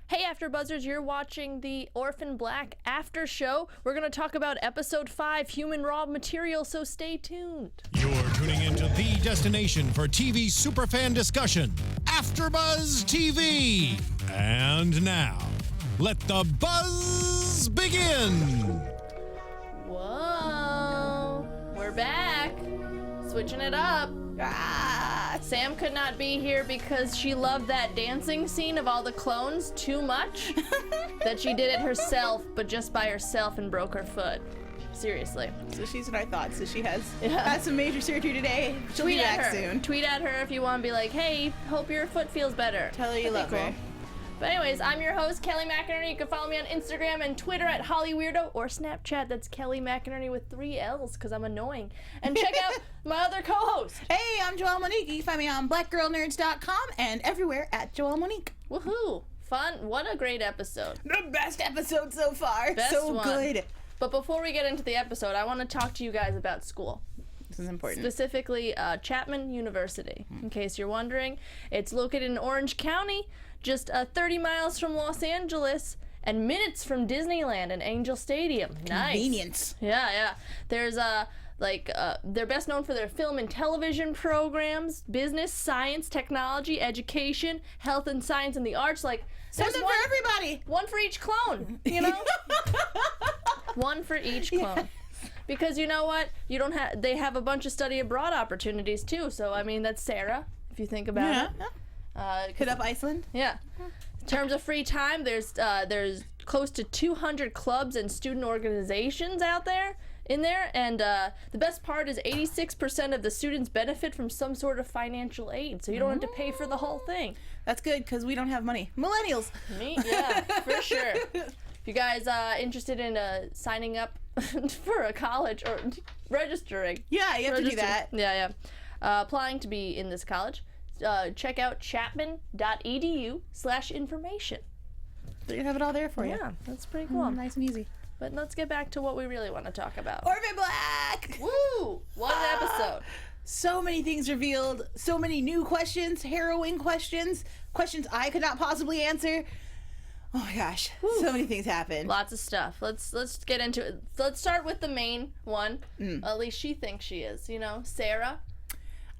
Hey AfterBuzzers, you're watching the Orphan Black after show. We're going to talk about episode 5, Human Raw Material, so stay tuned. You're tuning into the destination for TV superfan discussion, AfterBuzz TV. And now, let the buzz begin. Whoa, we're back. Switching it up. Sam could not be here because she loved that dancing scene of all the clones too much that she did it herself, but just by herself, and broke her foot. Seriously. So she's what I thought. So she has had some major surgery today. She'll be back soon. Tweet at her if you want to be like, hey, hope your foot feels better. Tell her you love her. But anyways, I'm your host, Kelly McInerney. You can follow me on Instagram and Twitter at HollyWeirdo or Snapchat. That's Kelly McInerney with 3 L's because I'm annoying. And check out my other co-host. Hey, I'm Joelle Monique. You can find me on blackgirlnerds.com and everywhere at Joelle Monique. Woohoo! Fun. What a great episode. The best episode so far. Best so one. Good. But before we get into the episode, I want to talk to you guys about school. This is important. Specifically, Chapman University. In case you're wondering, it's located in Orange County, just 30 miles from Los Angeles and minutes from Disneyland and Angel Stadium. Nice. Convenience. Yeah. There's they're best known for their film and television programs, business, science, technology, education, health and science, and the arts. Like, something for everybody. One for each clone, you know? One for each clone. Yeah. Because you know what? They have a bunch of study abroad opportunities too. So I mean, that's Sarah, if you think about it. Hit up Iceland. Yeah. In terms of free time, there's close to 200 clubs and student organizations out there. And the best part is 86% of the students benefit from some sort of financial aid, so you don't have to pay for the whole thing. That's good because we don't have money. Millennials. Yeah, for sure. If you guys interested in signing up for a college or registering. Yeah, you have to do that. Yeah. Applying to be in this college, check out chapman.edu/information. So you have it all there for you. Yeah, that's pretty cool. Nice and easy. But let's get back to what we really want to talk about. Orphan Black! Woo! What an episode. So many things revealed. So many new questions, harrowing questions, questions I could not possibly answer. Oh my gosh. Woo. So many things happened. Lots of stuff. Let's get into it. Let's start with the main one. At least she thinks she is, Sarah.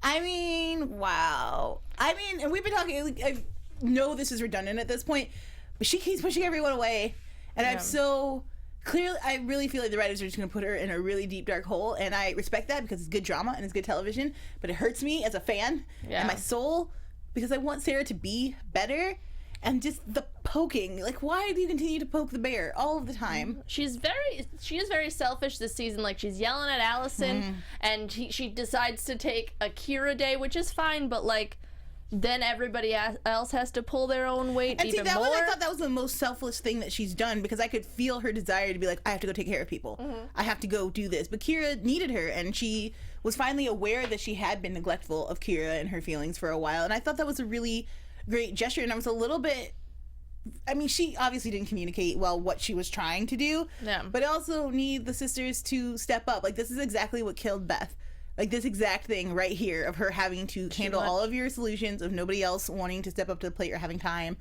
I mean, wow. And we've been talking, I know this is redundant at this point, but she keeps pushing everyone away. And I'm so... Clearly, I really feel like the writers are just going to put her in a really deep, dark hole, and I respect that because it's good drama and it's good television, but it hurts me as a fan and my soul because I want Sarah to be better, and just the poking. Like, why do you continue to poke the bear all of the time? She is very selfish this season. Like, she's yelling at Alison, and she decides to take a Kira day, which is fine, but, like, then everybody else has to pull their own weight even more. I thought that was the most selfless thing that she's done because I could feel her desire to be like, I have to go take care of people. I have to go do this. But Kira needed her, and she was finally aware that she had been neglectful of Kira and her feelings for a while. And I thought that was a really great gesture. And I was a little bit... I mean, she obviously didn't communicate well what she was trying to do. Yeah. But I also need the sisters to step up. Like, this is exactly what killed Beth. Like, this exact thing right here of her having to handle all of your solutions, of nobody else wanting to step up to the plate or having time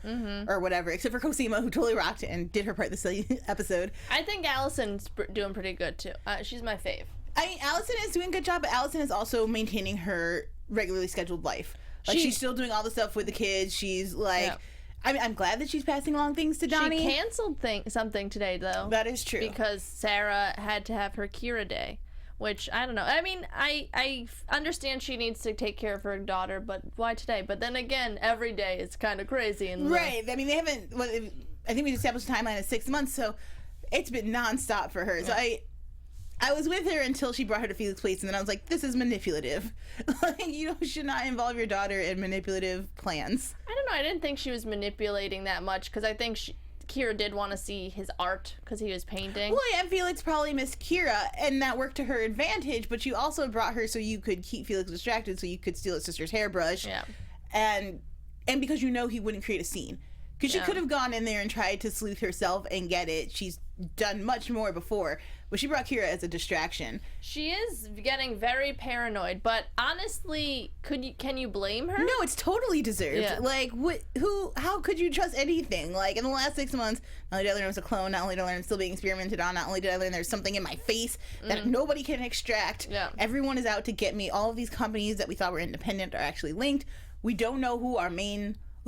or whatever, except for Cosima, who totally rocked and did her part this episode. I think Alison's doing pretty good, too. She's my fave. I mean, Alison is doing a good job, but Alison is also maintaining her regularly scheduled life. Like, she's still doing all the stuff with the kids. She's, like... Yeah. I mean, I'm glad that she's passing along things to Donnie. She canceled something today, though. That is true. Because Sarah had to have her Kira day. Which, I don't know. I mean, I understand she needs to take care of her daughter, but why today? But then again, every day is kind of crazy. Right. I mean, they haven't... Well, I think we established a timeline of 6 months, so it's been nonstop for her. So I was with her until she brought her to Felix Place, and then I was like, this is manipulative. Like, you should not involve your daughter in manipulative plans. I don't know. I didn't think she was manipulating that much, because I think Kira did want to see his art because he was painting. Well, yeah, Felix probably missed Kira, and that worked to her advantage, but you also brought her so you could keep Felix distracted so you could steal his sister's hairbrush. Yeah. And because he wouldn't create a scene. Because she could have gone in there and tried to sleuth herself and get it. She's done much more before, but she brought Kira as a distraction. She is getting very paranoid, but honestly, can you blame her? No, it's totally deserved. Yeah. Like, how could you trust anything? Like, in the last 6 months, not only did I learn I was a clone, not only did I learn I'm still being experimented on, not only did I learn there's something in my face that nobody can extract. Yeah. Everyone is out to get me. All of these companies that we thought were independent are actually linked. We don't know who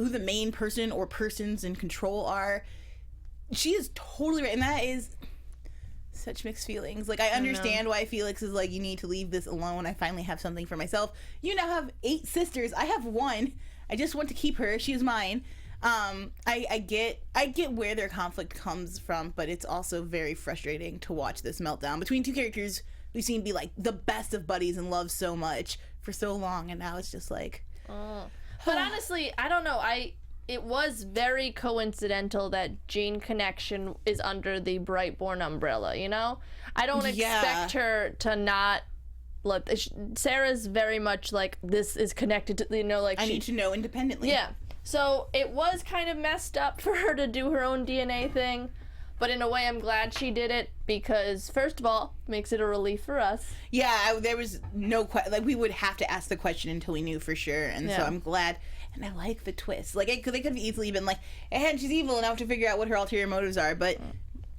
the main person or persons in control are. She is totally right, and that is such mixed feelings. Like, I understand why Felix is like, you need to leave this alone. I finally have something for myself. You now have 8 sisters. I have 1. I just want to keep her. She is mine. I get where their conflict comes from, but it's also very frustrating to watch this meltdown between 2 characters we've seen be like the best of buddies and love so much for so long, and now it's just like... But honestly, I don't know. It was very coincidental that Gene Connection is under the Brightborn umbrella, you know? I don't expect her to not Sarah's very much like, this is connected to, you know, like I need to know independently. Yeah. So it was kind of messed up for her to do her own DNA thing, but in a way I'm glad she did it because, first of all, makes it a relief for us. Yeah, there was no like, we would have to ask the question until we knew for sure, and so I'm glad. And I like the twist. Like, they could have easily been like, hey, she's evil, and I have to figure out what her ulterior motives are, but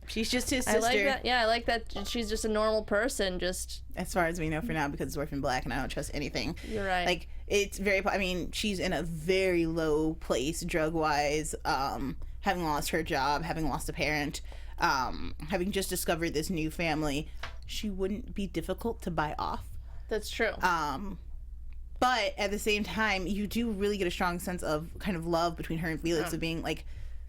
she's just his sister. I like that. Yeah, I like that she's just a normal person, just... As far as we know for now, because it's Orphan Black, and I don't trust anything. You're right. Like, it's very... I mean, she's in a very low place, drug-wise, having lost her job, having lost a parent, having just discovered this new family. She wouldn't be difficult to buy off. That's true. But at the same time, you do really get a strong sense of kind of love between her and Felix, of being like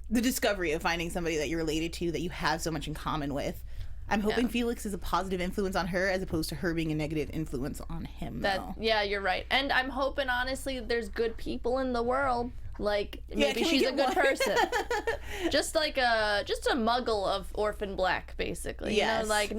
the discovery of finding somebody that you're related to, that you have so much in common with. I'm hoping Felix is a positive influence on her as opposed to her being a negative influence on him, though. Yeah, you're right. And I'm hoping, honestly, there's good people in the world. Like, maybe she's a good person. Just like a muggle of Orphan Black, basically. Yes. You know, like,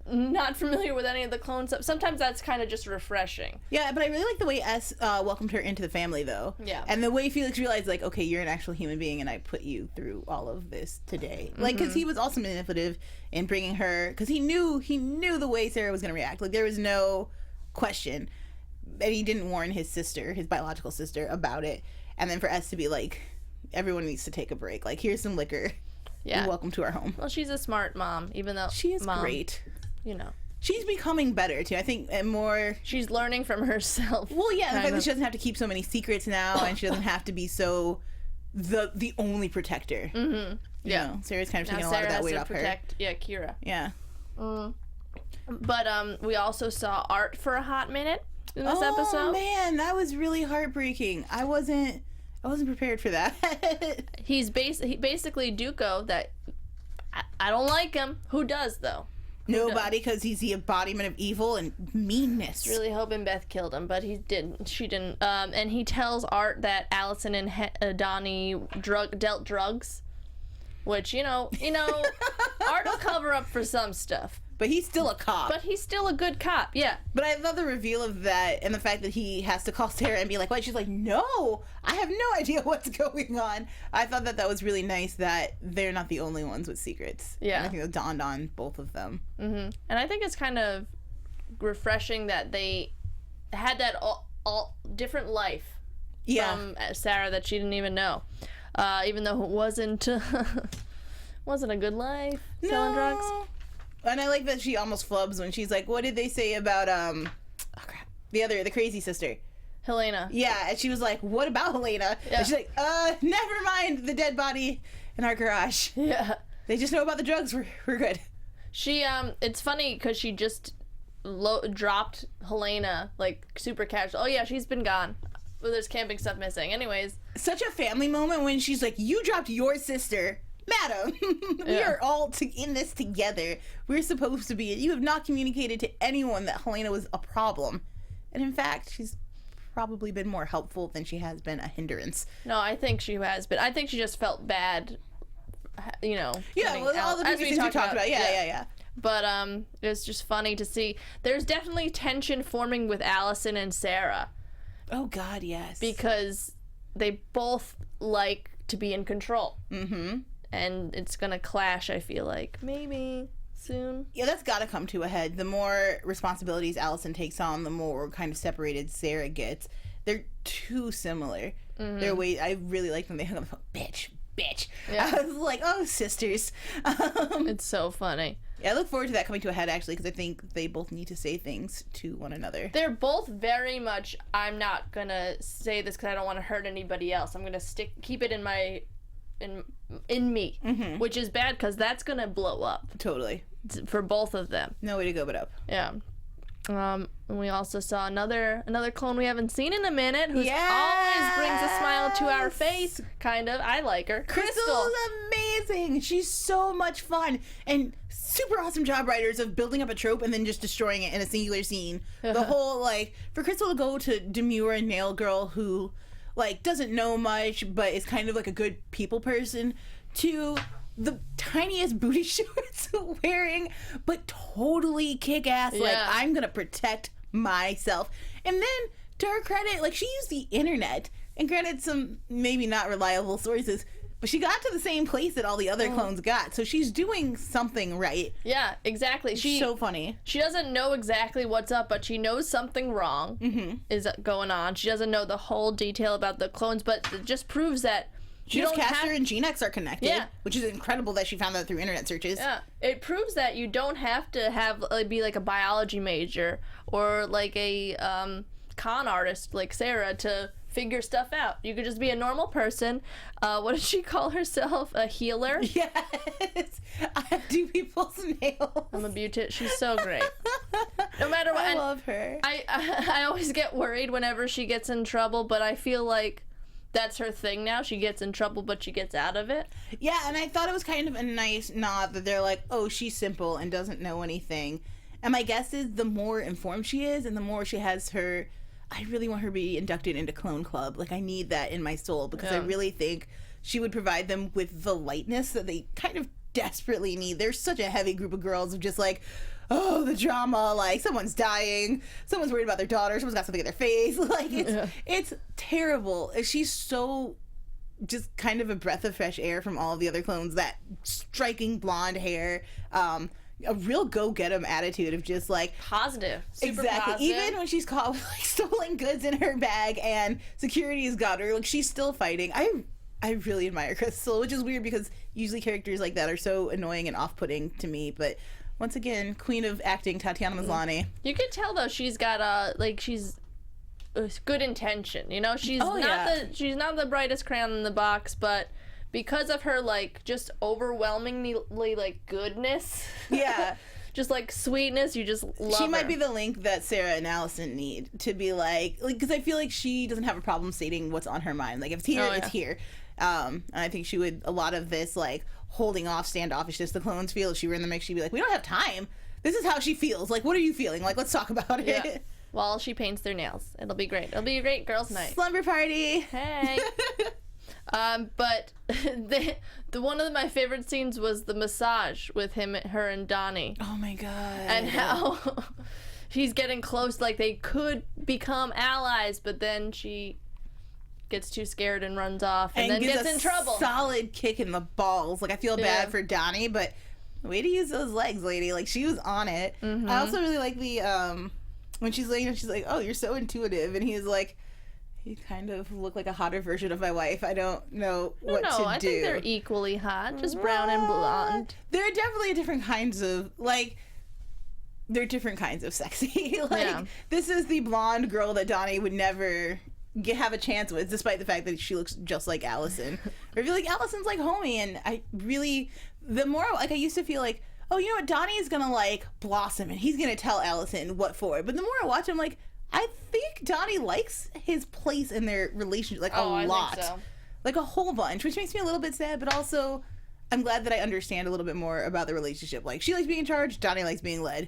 not familiar with any of the clone stuff. Sometimes that's kind of just refreshing. Yeah, but I really like the way S welcomed her into the family, though. Yeah. And the way Felix realized, like, okay, you're an actual human being, and I put you through all of this today. Like, because he was also manipulative in bringing her, because he knew the way Sarah was going to react. Like, there was no question. And he didn't warn his sister, his biological sister, about it. And then for S to be like, everyone needs to take a break. Like, here's some liquor. Yeah. Welcome to our home. Well, she's a smart mom, even though she is great. You know, she's becoming better too. I think more. She's learning from herself. Well, yeah, the fact that she doesn't have to keep so many secrets now, and she doesn't have to be so the only protector. Mm-hmm. Yeah, know, Sarah's kind of taking a lot of that weight off her. Yeah, Kira. Yeah. But we also saw Art for a hot minute in this episode. Oh man, that was really heartbreaking. I wasn't prepared for that. He basically Duco. That I don't like him. Who does though? Nobody, because he's the embodiment of evil and meanness. Really hoping Beth killed him, but he didn't. She didn't. And he tells Art that Alison and Donnie dealt drugs, which you know, Art will cover up for some stuff. But he's still a cop. But he's still a good cop, yeah. But I love the reveal of that and the fact that he has to call Sarah and be like, what? She's like, no, I have no idea what's going on. I thought that was really nice that they're not the only ones with secrets. Yeah. And I think that dawned on both of them. Mm-hmm. And I think it's kind of refreshing that they had that all different life from Sarah that she didn't even know. Even though it wasn't a good life, selling drugs. And I like that she almost flubs when she's like, what did they say about, the crazy sister? Helena. Yeah, and she was like, what about Helena? Yeah. And she's like, never mind the dead body in our garage. Yeah. They just know about the drugs, we're good. She, it's funny because she just dropped Helena, like, super casual. Oh yeah, she's been gone. Well, there's camping stuff missing. Anyways. Such a family moment when she's like, you dropped your sister. Madam, we are all in this together. We're supposed to be. You have not communicated to anyone that Helena was a problem. And in fact, she's probably been more helpful than she has been a hindrance. No, I think she has been. I think she just felt bad, you know. Yeah, well, all the things we talked about. Yeah. But it's just funny to see. There's definitely tension forming with Alison and Sarah. Oh, God, yes. Because they both like to be in control. Mm-hmm. and it's gonna clash, I feel like. Maybe soon. Yeah, that's got to come to a head. The more responsibilities Alison takes on, the more kind of separated Sarah gets. They're too similar. Their way, I really like them. They hung up the phone, bitch. Yeah. I was like, oh, sisters. It's so funny. Yeah, I look forward to that coming to a head, actually, because I think they both need to say things to one another. They're both very much, I'm not gonna say this because I don't want to hurt anybody else. I'm gonna keep it in my, in me, which is bad because that's gonna blow up. Totally. For both of them. No way to go but up. Yeah. And we also saw another clone we haven't seen in a minute, who always brings a smile to our face. Kind of. I like her. Crystal's amazing. She's so much fun. And super awesome job writers of building up a trope and then just destroying it in a singular scene. The whole, like, for Crystal to go to demure nail girl who, like, doesn't know much but is kind of like a good people person, to the tiniest booty shorts wearing, but totally kick-ass, like, I'm gonna protect myself. And then, to her credit, like, she used the internet, and granted some maybe not reliable sources, but she got to the same place that all the other clones got, so she's doing something right. Yeah, exactly. She's so funny. She doesn't know exactly what's up, but she knows something wrong is going on. She doesn't know the whole detail about the clones, but it just proves that Castor and Genex are connected, which is incredible that she found that through internet searches. Yeah, it proves that you don't have to be like a biology major or like a con artist like Sarah to figure stuff out. You could just be a normal person. What did she call herself? A healer? Yes. I do people's nails. I'm a beautician. She's so great. No matter what. I love her. I always get worried whenever she gets in trouble, but I feel like that's her thing now. She gets in trouble, but she gets out of it. Yeah, and I thought it was kind of a nice nod that they're like, oh, she's simple and doesn't know anything. And my guess is the more informed she is and the more she has her, I really want her to be inducted into Clone Club. Like, I need that in my soul because I really think she would provide them with the lightness that they kind of desperately need. There's such a heavy group of girls of just like, oh, the drama, like someone's dying, someone's worried about their daughter, someone's got something in their face, like it's terrible. She's so just kind of a breath of fresh air from all of the other clones. That striking blonde hair, a real go-get-em attitude of just like positive, super exactly positive. Even when she's caught with like stolen goods in her bag and security's got her, like she's still fighting. I really admire Crystal, which is weird because usually characters like that are so annoying and off-putting to me, but once again, queen of acting, Tatiana Maslany. You could tell though she's got she's good intention. You know, she's she's not the brightest crayon in the box, but because of her like just overwhelmingly like goodness, just like sweetness, you just love her. She might be the link that Sarah and Alison need to be like because I feel like she doesn't have a problem stating what's on her mind. Like if it's here, it's here. And I think she would, a lot of this like holding off standoffishness the clones feel, if she were in the mix, she'd be like, we don't have time. This is how she feels. Like, what are you feeling? Like, let's talk about it. Yeah. While she paints their nails. It'll be great. It'll be a great girls' night. Slumber party. Hey. But the one of my favorite scenes was the massage with her and Donnie. Oh my god. And how she's getting close, like they could become allies, but then she gets too scared and runs off and then gets in trouble. Solid kick in the balls. Like I feel bad for Donnie, but way to use those legs, lady. Like she was on it. I also really like the when she's laying, she's like, "Oh, you're so intuitive," and he's like, "You kind of look like a hotter version of my wife. I don't know what to do." I think they're equally hot, just brown and blonde. There are definitely different kinds of they're different kinds of sexy. This is the blonde girl that Donnie would never have a chance with, despite the fact that she looks just like Alison. I feel like Alison's like homie, and I really, the more like I used to feel like, oh, you know what, Donnie's gonna like blossom and he's gonna tell Alison what for. But the more I watch him, like I think Donnie likes his place in their relationship like a lot, think so. Like a whole bunch, which makes me a little bit sad. But also, I'm glad that I understand a little bit more about the relationship. Like she likes being in charge, Donnie likes being led.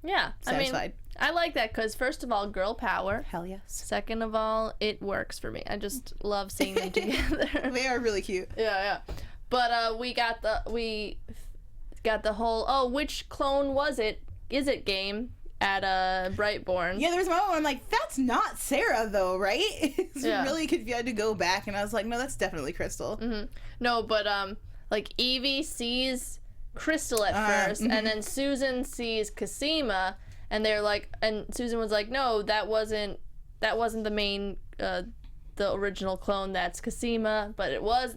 Yeah, satisfied. I mean, I like that because first of all, girl power. Hell yes. Second of all, it works for me. I just love seeing them together. They are really cute. Yeah. But we got the whole which clone was it? Is it game at Brightborn? Yeah, there was a moment where I'm like, that's not Sarah though, right? It's really confused. I had to go back and I was like, no, that's definitely Crystal. No, but like Evie sees Crystal at first, and then Susan sees Cosima, and they're like, and Susan was like, no, that wasn't the main, the original clone. That's Cosima, but it was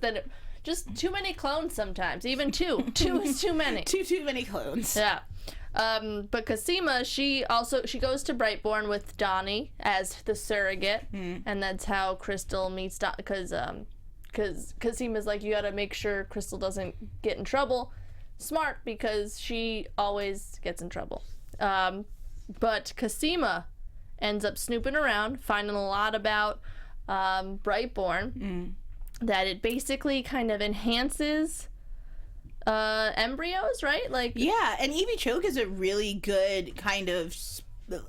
just too many clones sometimes. Even two is too many. Too many clones. Yeah. But Cosima, she goes to Brightborn with Donnie as the surrogate, and that's how Crystal meets Donnie, because Cosima's like, you gotta make sure Crystal doesn't get in trouble. Smart, because she always gets in trouble. But Cosima ends up snooping around, finding a lot about Brightborn, that it basically kind of enhances embryos, right? Like, yeah, and Evie Choke is a really good kind of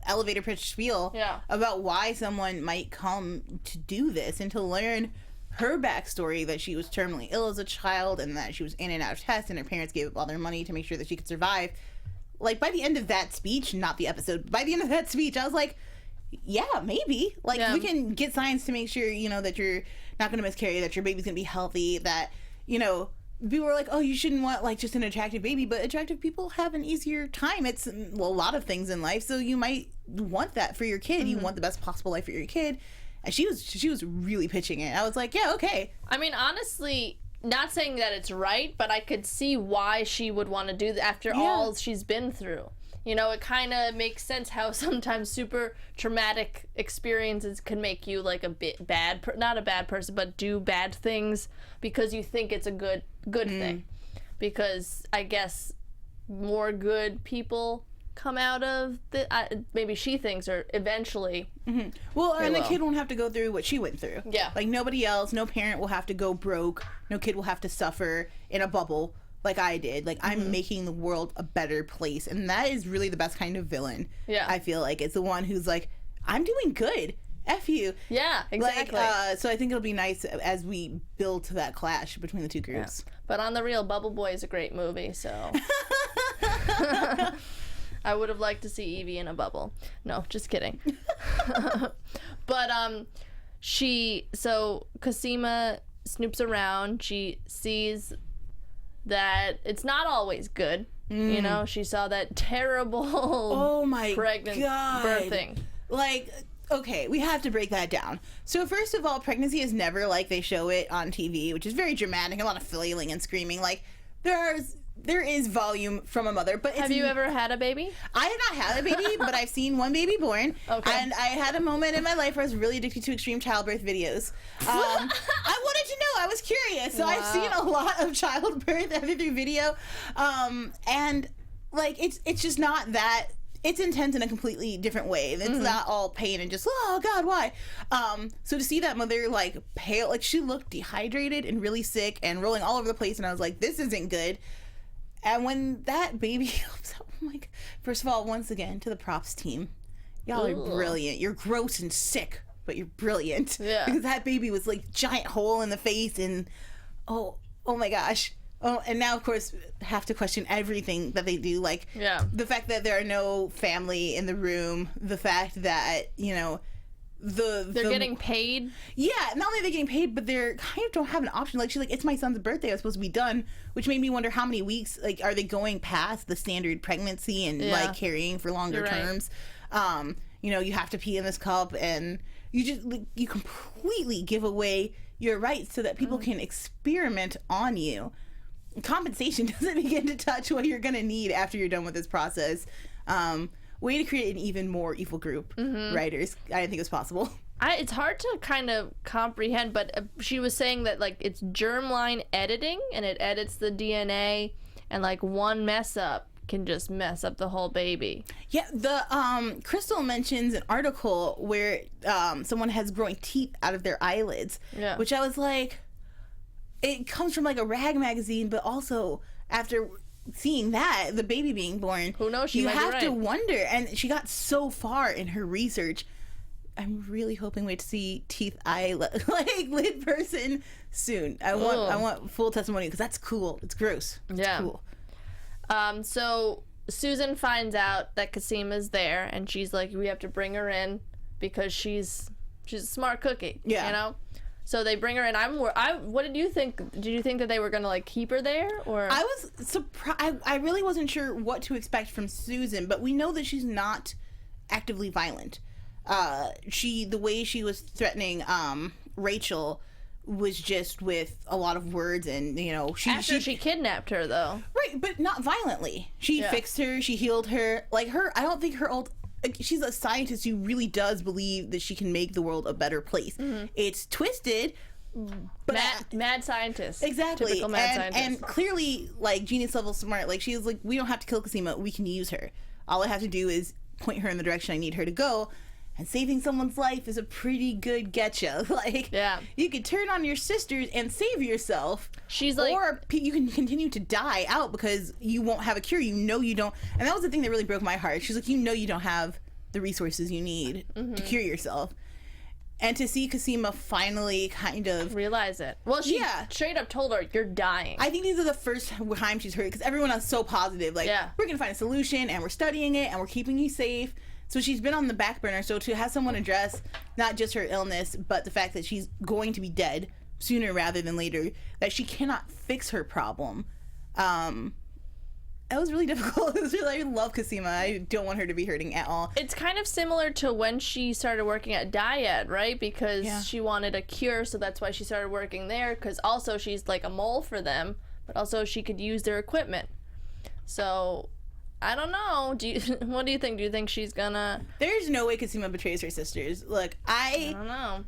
elevator pitch spiel about why someone might come to do this and to learn her backstory, that she was terminally ill as a child and that she was in and out of tests and her parents gave up all their money to make sure that she could survive. Like, by the end of that speech, not the episode, by the end of that speech, I was like, yeah, maybe. Like, we can get science to make sure, you know, that you're not going to miscarry, that your baby's going to be healthy, that, you know, people were like, oh, you shouldn't want, like, just an attractive baby, but attractive people have an easier time. It's, well, a lot of things in life, so you might want that for your kid. You want the best possible life for your kid. And she was really pitching it. I was like, yeah, okay. I mean, honestly, not saying that it's right, but I could see why she would want to do that after all she's been through. You know, it kind of makes sense how sometimes super traumatic experiences can make you like a bit not a bad person, but do bad things because you think it's a good thing. Because I guess more good people come out of maybe she thinks, or eventually. Well, and the kid won't have to go through what she went through. Yeah. Like, nobody else, no parent will have to go broke. No kid will have to suffer in a bubble like I did. Like, I'm making the world a better place. And that is really the best kind of villain. Yeah. I feel like it's the one who's like, I'm doing good. F you. Yeah, exactly. Like, so I think it'll be nice as we build to that clash between the two groups. Yeah. But on the real, Bubble Boy is a great movie, so... I would have liked to see Evie in a bubble. No, just kidding. But Cosima snoops around. She sees that it's not always good. You know, she saw that terrible pregnant birthing. Like, okay, we have to break that down. So first of all, pregnancy is never like they show it on TV, which is very dramatic, a lot of flailing and screaming. Like, there is volume from a mother, but have you ever had a baby? I have not had a baby, but I've seen one baby born. Okay. And I had a moment in my life where I was really addicted to extreme childbirth videos. I wanted to know. I was curious. So I've seen a lot of childbirth through video. And like, it's just not that. It's intense in a completely different way. It's not all pain and just, oh God, why? So to see that mother like pale, like she looked dehydrated and really sick and rolling all over the place, and I was like, this isn't good. And when that baby comes out, oh my God. First of all, once again, to the props team. Y'all are brilliant. You're gross and sick, but you're brilliant. Yeah. Because that baby was like giant hole in the face, and oh my gosh. Oh, and now, of course, have to question everything that they do. Like, the fact that there are no family in the room, the fact that, you know, they're getting paid. Yeah, not only are they getting paid, but they're kind of don't have an option. Like, she's like, it's my son's birthday, I was supposed to be done, which made me wonder how many weeks, like, are they going past the standard pregnancy and like carrying for longer terms. You know, you have to pee in this cup, and you just like, you completely give away your rights so that people can experiment on you. Compensation doesn't begin to touch what you're gonna need after you're done with this process. Way to create an even more evil group, writers. I didn't think it was possible. It's hard to kind of comprehend, but she was saying that like it's germline editing, and it edits the DNA, and like one mess up can just mess up the whole baby. Yeah, the Crystal mentions an article where someone has growing teeth out of their eyelids, which I was like, it comes from like a rag magazine, but also after seeing that, the baby being born, who knows, you have to wonder. And she got so far in her research. I'm really hoping to see teeth lid person soon. I want full testimony, because that's cool. It's gross. It's cool. So Susan finds out that Cosima's there, and she's like, we have to bring her in because she's a smart cookie. You know. So they bring her in. What did you think? Did you think that they were gonna like keep her there, or? I was surprised. I really wasn't sure what to expect from Susan, but we know that she's not actively violent. The way she was threatening Rachel was just with a lot of words, and after she kidnapped her though. Right, but not violently. She fixed her. She healed her. Like her, I don't think her old. She's a scientist who really does believe that she can make the world a better place. Mm-hmm. It's twisted, but mad scientist. Exactly. Typical mad scientist. And clearly, like, genius level smart. Like, she was like, we don't have to kill Cosima. We can use her. All I have to do is point her in the direction I need her to go. And saving someone's life is a pretty good getcha. Like, you could turn on your sisters and save yourself. She's like, or you can continue to die out because you won't have a cure. You don't. And that was the thing that really broke my heart. She's like, you don't have the resources you need to cure yourself. And to see Cosima finally kind of realize it. Well, she straight up told her, you're dying. I think these are the first time she's heard it, because everyone is so positive. Like, we're going to find a solution, and we're studying it, and we're keeping you safe. So she's been on the back burner. So to have someone address not just her illness, but the fact that she's going to be dead sooner rather than later, that she cannot fix her problem, that was really difficult. I love Cosima. I don't want her to be hurting at all. It's kind of similar to when she started working at Dyad, right? Because she wanted a cure, so that's why she started working there. Because also she's like a mole for them, but also she could use their equipment. So I don't know. What do you think? Do you think she's gonna? There's no way Cosima betrays her sisters. Look, I don't know.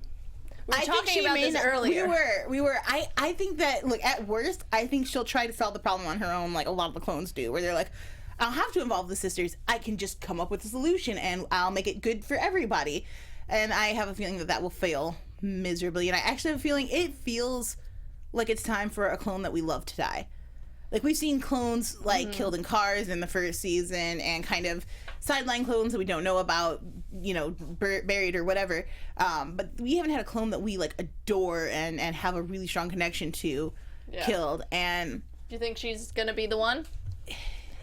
We were talking about this earlier. We were. I think that, look, at worst, I think she'll try to solve the problem on her own, like a lot of the clones do, where they're like, I don't have to involve the sisters. I can just come up with a solution, and I'll make it good for everybody. And I have a feeling that will fail miserably. And I actually have a feeling it feels like it's time for a clone that we love to die. Like, we've seen clones, like, killed in cars in the first season, and kind of sideline clones that we don't know about, buried or whatever. But we haven't had a clone that we, like, adore and have a really strong connection to killed. And do you think she's going to be the one?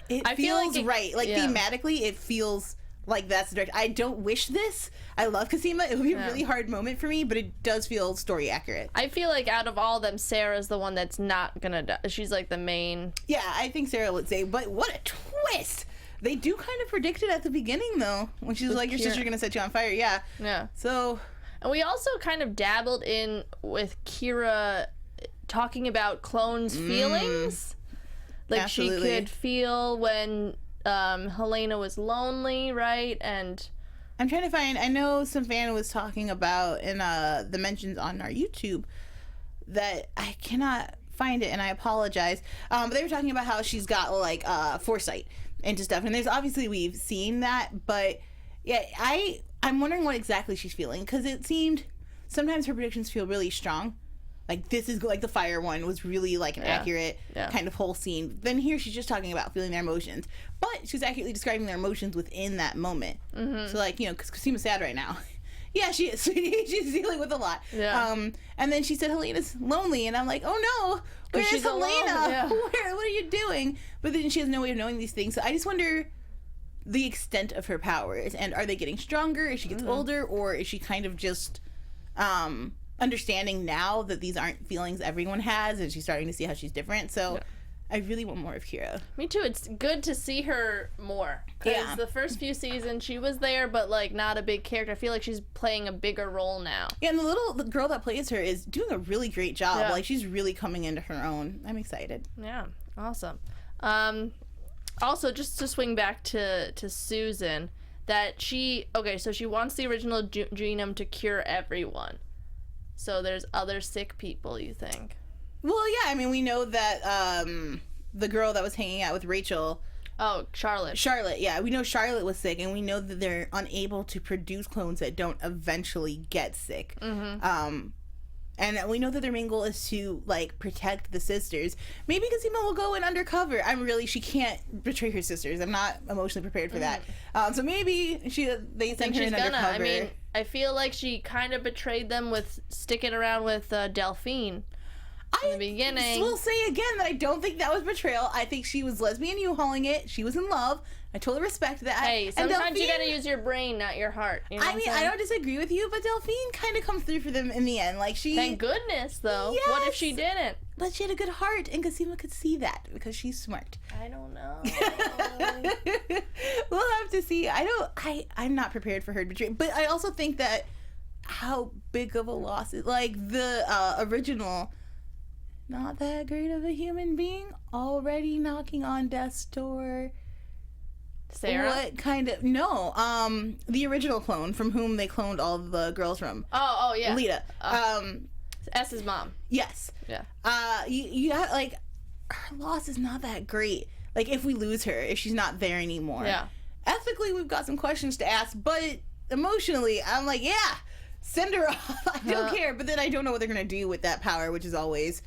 I feel like right. Like, thematically, it feels like that's the direction. I don't wish this. I love Cosima. It would be a really hard moment for me, but it does feel story accurate. I feel like out of all of them, Sarah's the one that's not gonna die. She's like the main. Yeah, I think Sarah would say, but what a twist! They do kind of predict it at the beginning, though, when she's like, your sister's gonna set you on fire. Yeah. So. And we also kind of dabbled in with Kira talking about clones' feelings. Like, absolutely. She could feel when Helena was lonely, right? And I'm trying to find, I know some fan was talking about in the mentions on our YouTube that I cannot find it, and I apologize, but they were talking about how she's got like foresight into stuff, and there's obviously, we've seen that, but yeah, I'm wondering what exactly she's feeling, because it seemed sometimes her predictions feel really strong. Like, this is, like, the fire one was really, like, an accurate kind of whole scene. Then here she's just talking about feeling their emotions. But she's accurately describing their emotions within that moment. Mm-hmm. So, like, because Cosima's sad right now. Yeah, she is. She's dealing with a lot. Yeah. And then she said Helena's lonely. And I'm like, oh, no. Where's Helena? Yeah. What are you doing? But then she has no way of knowing these things. So I just wonder the extent of her powers. And are they getting stronger as she gets older? Or is she kind of just understanding now that these aren't feelings everyone has, and she's starting to see how she's different. So I really want more of Kira. Me too. It's good to see her more, because the first few seasons she was there, but like not a big character. I feel like she's playing a bigger role now. Yeah, and the girl that plays her is doing a really great job. Like, she's really coming into her own. I'm excited. Yeah, awesome. Also, just to swing back to Susan, that she wants the original genome to cure everyone. So there's other sick people, you think? Well, yeah. I mean, we know that the girl that was hanging out with Rachel. Oh, Charlotte. Charlotte, yeah. We know Charlotte was sick, and we know that they're unable to produce clones that don't eventually get sick. Mm-hmm. And we know that their main goal is to, like, protect the sisters. Maybe Cosima will go in undercover. She can't betray her sisters. I'm not emotionally prepared for that. So maybe they send her in undercover. I mean, I feel like she kind of betrayed them with sticking around with Delphine in the beginning. I will say again that I don't think that was betrayal. I think she was lesbian U-hauling it. She was in love. I totally respect that. Hey, And sometimes you Delphine- gotta use your brain, not your heart. You know I what I'm mean, saying? I don't disagree with you, but Delphine kind of comes through for them in the end. Like, she... Thank goodness, though. What if she didn't? But she had a good heart, and Cosima could see that because she's smart. I don't know. We'll have to see. I'm not prepared for her betrayal, but I also think that how big of a loss is, like, the original, not that great of a human being, already knocking on death's door. Sarah? What kind of... No, the original clone from whom they cloned all the girls from. Oh, yeah. Lita. S's mom. Yes. Yeah. You have, like, her loss is not that great. Like, if we lose her, if she's not there anymore. Yeah. Ethically, we've got some questions to ask, but emotionally, I'm like, yeah, send her off. I don't care. But then I don't know what they're going to do with that power, which is always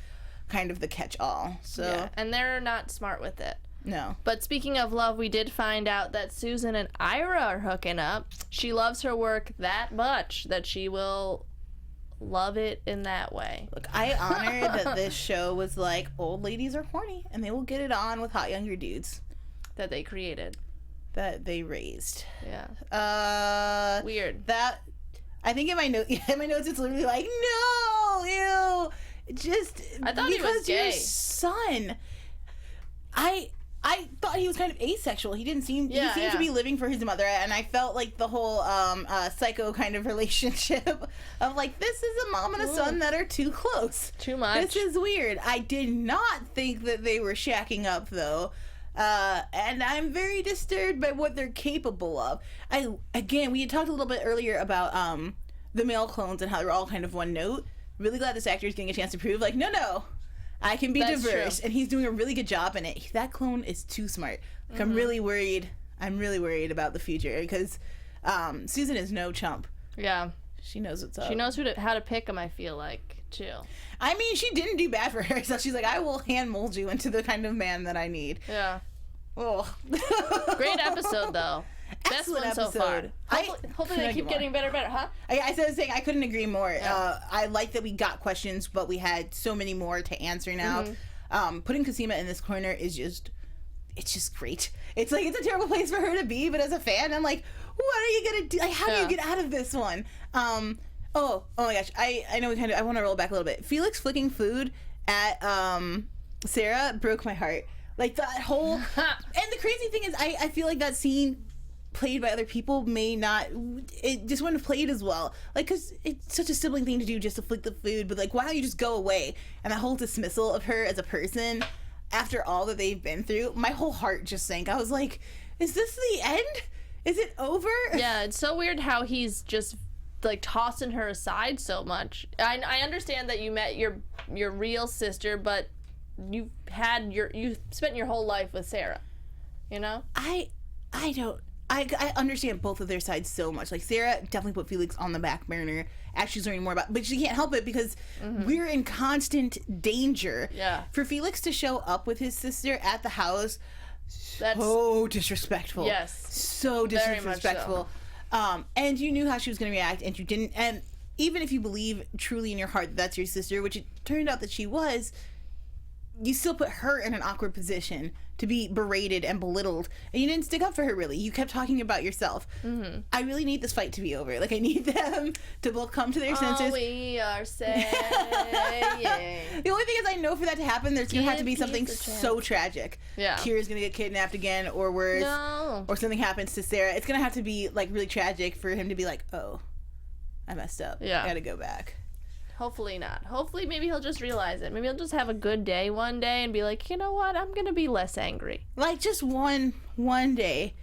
kind of the catch-all. So, Yeah. And they're not smart with it. no. But speaking of love, we did find out that Susan and Ira are hooking up. She loves her work that much that she will love it in that way. Look, I honor that this show was like, old ladies are horny, and they will get it on with hot younger dudes That they created. that they raised. Yeah. Weird. That, I think in my notes, it's literally like, no, ew, just I thought he was because your gay. son. I thought he was kind of asexual. He didn't seem. Yeah, he seemed to yeah. be living for his mother, and I felt like the whole psycho kind of relationship of like, this is a mom and a son that are too close. Too much. This is weird. I did not think that they were shacking up though. And I'm very disturbed by what they're capable of. We had talked a little bit earlier about the male clones and how they're all kind of one note. Really glad this actor is getting a chance to prove, like, no, I can be That's diverse, true. and he's doing a really good job in it. That clone is too smart. Like, I'm really worried. I'm really worried about the future because Susan is no chump. Yeah. She knows what's up. She knows how to pick them, I feel like, too. I mean, she didn't do bad for her, so she's like, I will hand mold you into the kind of man that I need. Yeah. Oh. Great episode, though. Best Excellent one so far. episode. Hopefully they keep getting better, huh? I was saying I couldn't agree more. Yeah. I like that we got questions, but we had so many more to answer now. Putting Cosima in this corner is just great. It's like, it's a terrible place for her to be, but as a fan, I'm like, what are you gonna do? Like, how do you get out of this one? Oh my gosh, I know I want to roll back a little bit. Felix flicking food at Sarah broke my heart. Like, that whole, and the crazy thing is, I feel like that scene played by other people it just wouldn't have played as well. Like, because it's such a sibling thing to do, just to flick the food, but like, why don't you just go away? And that whole dismissal of her as a person after all that they've been through, my whole heart just sank. I was like, is this the end? Is it over? Yeah, it's so weird how he's just like tossing her aside so much. I understand that you met your real sister, but you spent your whole life with Sarah, you know? I understand both of their sides so much. Like, Sarah definitely put Felix on the back burner as she's learning more about, but she can't help it because we're in constant danger. Yeah. For Felix to show up with his sister at the house, That's so disrespectful. Yes. So Very much disrespectful. And you knew how she was going to react, and you didn't. And even if you believe truly in your heart that that's your sister, which it turned out that she was, you still put her in an awkward position to be berated and belittled, and you didn't stick up for her, really. You kept talking about yourself. I really need this fight to be over. Like, I need them to both come to their senses. all we are saying. The only thing is, I know for that to happen, there's going to have to be Give something peace a chance. so tragic. Yeah. Kira's going to get kidnapped again, or worse. No. Or something happens to Sarah. It's going to have to be, like, really tragic for him to be like, oh, I messed up. Yeah. I got to go back. Hopefully not. Hopefully maybe he'll just realize it. Maybe he'll just have a good day one day and be like, you know what? I'm going to be less angry. Like, just one day.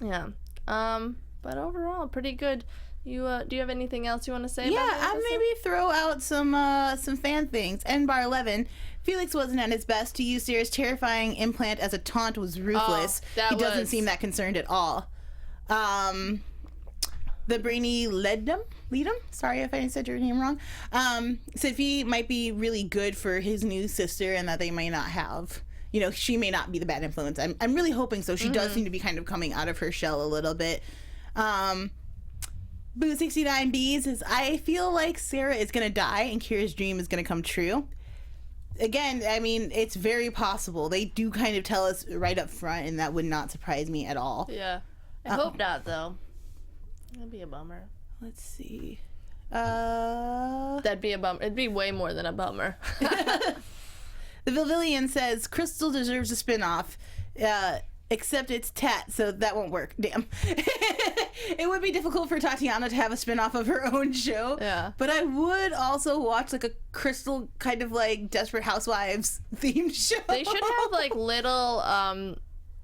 Yeah. But overall, pretty good. You do you have anything else you want to say Yeah, about the I'll episode? maybe throw out some fan things. End bar 11. Felix wasn't at his best. To use Sarah's terrifying implant as a taunt was ruthless. that He doesn't was- seem that concerned at all. The brainy Ledum? Sorry if I said your name wrong. Said he might be really good for his new sister and that they may not have. You know, she may not be the bad influence. I'm really hoping so. She does seem to be kind of coming out of her shell a little bit. Boo 69 B's says, I feel like Sarah is going to die and Kira's dream is going to come true. again, I mean, it's very possible. They do kind of tell us right up front, and that would not surprise me at all. Yeah. I hope not, though. That'd be a bummer. Let's see. That'd be a bummer. It'd be way more than a bummer. The Vilvillian says Crystal deserves a spin-off, except it's Tat, so that won't work. Damn. It would be difficult for Tatiana to have a spin-off of her own show. Yeah. But I would also watch like a Crystal kind of like Desperate Housewives themed show. They should have like little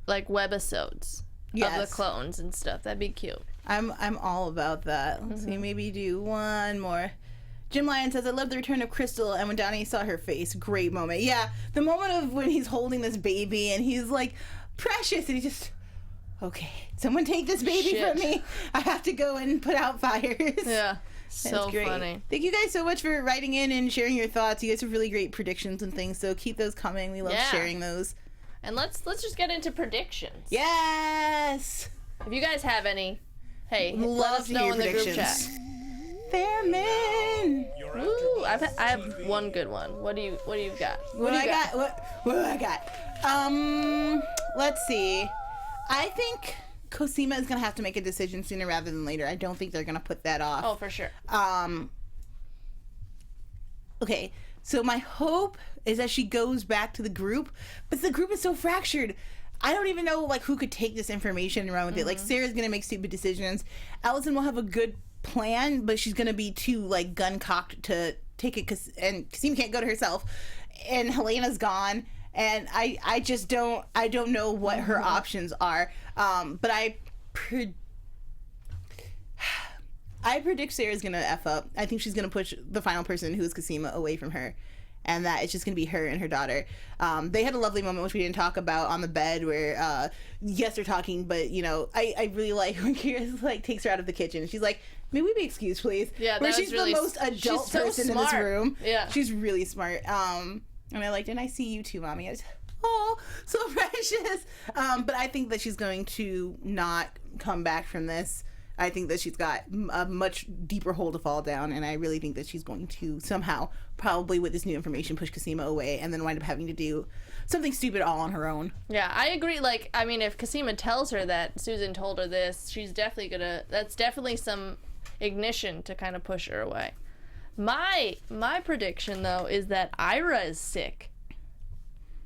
like webisodes Yes. of the clones and stuff. That'd be cute. I'm all about that. Let's see, maybe do one more. Jim Lyon says, I love the return of Crystal, and when Donnie saw her face, great moment. Yeah, the moment of when he's holding this baby and he's like, precious, and he just, okay, someone take this baby from me. I have to go and put out fires. Yeah, so great. funny. Thank you guys so much for writing in and sharing your thoughts. You guys have really great predictions and things, so keep those coming. We love sharing those. And let's just get into predictions. Yes! If you guys have any, hey, Love let us to know hear in the group chat. predictions. Fairman! Ooh, I have one good one. What do you got? What do I got? What do I got? Let's see. I think Cosima is gonna have to make a decision sooner rather than later. I don't think they're gonna put that off. Oh, for sure. Okay, so my hope is that she goes back to the group, but the group is so fractured. I don't even know like who could take this information and run with it. Like Sarah's gonna make stupid decisions. Alison will have a good plan, but she's gonna be too like gun cocked to take it, and Cosima can't go to herself, and Helena's gone, and I just don't know what her options are. But I predict Sarah's gonna F up. I think she's gonna push the final person, who is Cosima, away from her, and that it's just gonna be her and her daughter. They had a lovely moment, which we didn't talk about, on the bed where yes, they're talking, but you know, I really like when Kira's like takes her out of the kitchen. She's like, may we be excused, please? Yeah, where that she's was really, the most adult so person in this smart. room. Yeah, she's really smart. And I liked, and I see you too, mommy. I was, oh, so precious. But I think that she's going to not come back from this. I think that she's got a much deeper hole to fall down, and I really think that she's going to somehow, probably with this new information, push Cosima away, and then wind up having to do something stupid all on her own. Yeah, I agree. Like, I mean, if Cosima tells her that Susan told her this, she's definitely gonna. That's definitely some ignition to kind of push her away. My prediction though is that Ira is sick.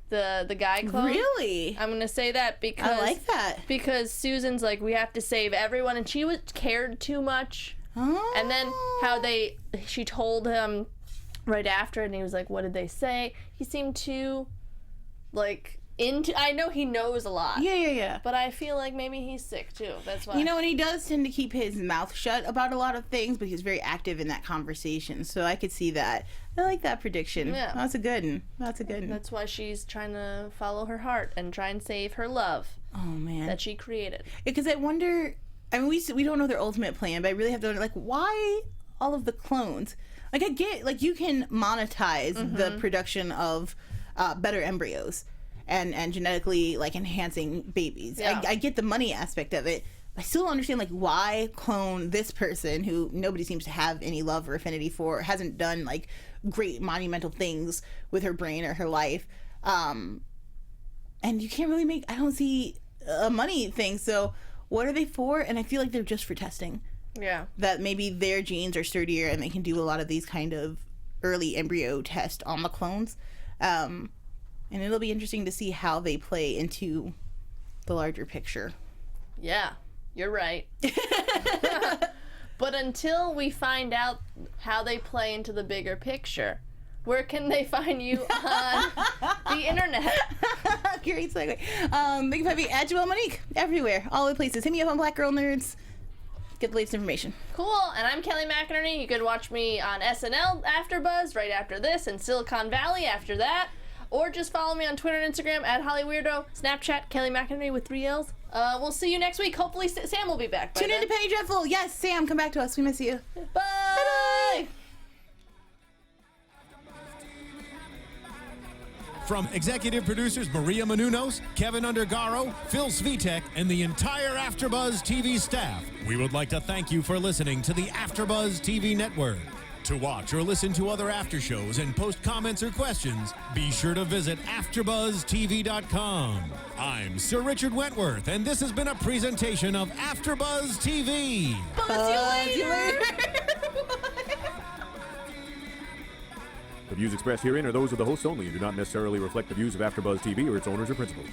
The guy clone. Really? I'm gonna say that because I like that. Because Susan's like, we have to save everyone, and she was cared too much. Oh. And then how she told him right after, and he was like, what did they say? He seemed too like I know he knows a lot. Yeah. But I feel like maybe he's sick too. That's why. You know, and he does tend to keep his mouth shut about a lot of things, but he's very active in that conversation. So I could see that. I like that prediction. Yeah. That's a good one. That's why she's trying to follow her heart and try and save her love. Oh, man. That she created. Because I wonder, I mean, we don't know their ultimate plan, but I really have to wonder, like, why all of the clones? Like, I get, like, you can monetize the production of better embryos and genetically, like, enhancing babies. Yeah. I get the money aspect of it. I still don't understand, like, why clone this person who nobody seems to have any love or affinity for, hasn't done, like, great monumental things with her brain or her life. And you can't really make, I don't see a money thing. So what are they for? And I feel like they're just for testing. Yeah. That maybe their genes are sturdier and they can do a lot of these kind of early embryo tests on the clones. And it'll be interesting to see how they play into the larger picture. Yeah, you're right. But until we find out how they play into the bigger picture, where can they find you on the internet? Great segue. They can find me at Joelle Monique everywhere, all the places. Hit me up on Black Girl Nerds. Get the latest information. Cool. And I'm Kelly McInerney. You can watch me on SNL AfterBuzz right after this, and Silicon Valley after that. Or just follow me on Twitter and Instagram at HollyWeirdo, Snapchat, Kelly McInerney with 3 L's. We'll see you next week. Hopefully Sam will be back by Tune then. in to Penny Dreadful. Yes, Sam, come back to us. We miss you. Bye! Bye-bye. From executive producers Maria Menounos, Kevin Undergaro, Phil Svitek, and the entire AfterBuzz TV staff, we would like to thank you for listening to the AfterBuzz TV network. To watch or listen to other after shows and post comments or questions, be sure to visit AfterBuzzTV.com. I'm Sir Richard Wentworth, and this has been a presentation of AfterBuzz TV. Buzz you later. The views expressed herein are those of the hosts only and do not necessarily reflect the views of AfterBuzz TV or its owners or principals.